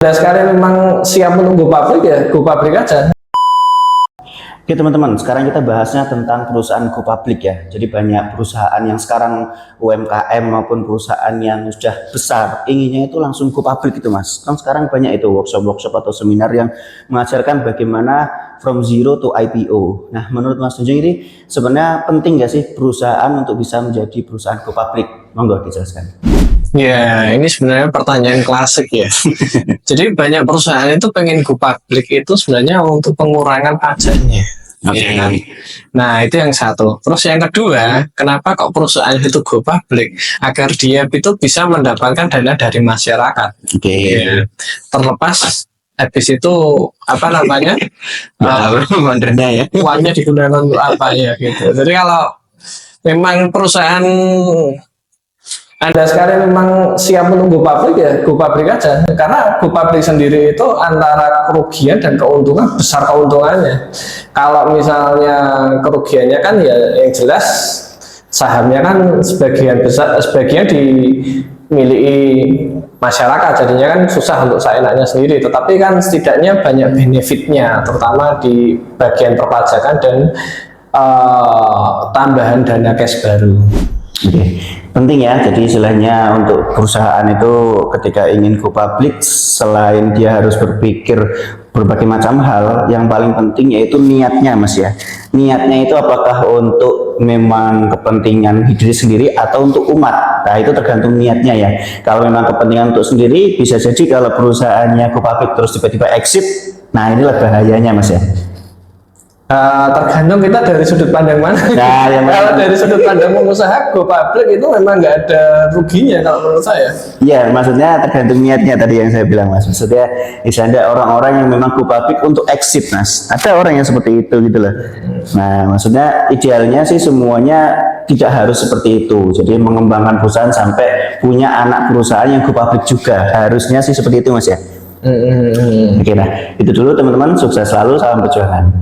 Dan sekarang memang siap menunggu pabrik ya, go pabrik aja. Oke teman-teman, sekarang kita bahasnya tentang perusahaan go public ya. Jadi banyak perusahaan yang sekarang UMKM maupun perusahaan yang sudah besar inginnya itu langsung go public itu mas. Kan sekarang banyak itu workshop atau seminar yang mengajarkan bagaimana from zero to IPO. Nah menurut Mas Junjung ini sebenarnya penting gak sih perusahaan untuk bisa menjadi perusahaan go public? Monggo dijelaskan. Ya, ini sebenarnya pertanyaan klasik ya. Jadi banyak perusahaan itu pengen go public itu sebenarnya untuk pengurangan pajaknya. Oke. Ya. Nah, itu yang satu. Terus yang kedua, kenapa kok perusahaan itu go public? Agar dia itu bisa mendapatkan dana dari masyarakat. Oke. Ya. Terlepas habis itu apa namanya? Dana ya. Uangnya digunakan untuk apa ya gitu. Jadi kalau memang perusahaan Anda sekarang memang siap menunggu pabrik ya, go pabrik aja. Karena go pabrik sendiri itu antara kerugian dan keuntungan besar keuntungannya. Kalau misalnya kerugiannya kan ya yang jelas sahamnya kan sebagian besar, sebagian dimiliki masyarakat, jadinya kan susah untuk seenaknya sendiri. Tetapi kan setidaknya banyak benefitnya, terutama di bagian perpajakan dan tambahan dana cash baru. Oke, penting ya. Jadi istilahnya untuk perusahaan itu ketika ingin go public, selain dia harus berpikir berbagai macam hal, yang paling penting yaitu niatnya mas ya. Niatnya itu apakah untuk memang kepentingan diri sendiri atau untuk umat. Nah itu tergantung niatnya ya. Kalau memang kepentingan untuk sendiri, bisa jadi kalau perusahaannya go public terus tiba-tiba exit, nah inilah bahayanya mas ya. Tergantung kita dari sudut pandang mana. Nah, kalau dari sudut pandang pengusaha go public itu memang nggak ada ruginya kalau menurut saya. Iya, maksudnya tergantung niatnya tadi yang saya bilang mas. Maksudnya misalnya orang-orang yang memang go public untuk exit mas. Ada orang yang seperti itu gitu loh. Nah, maksudnya idealnya sih semuanya tidak harus seperti itu. Jadi mengembangkan perusahaan sampai punya anak perusahaan yang go public juga. Harusnya sih seperti itu mas ya. Oke, nah itu dulu teman-teman. Sukses selalu, salam perjuangan.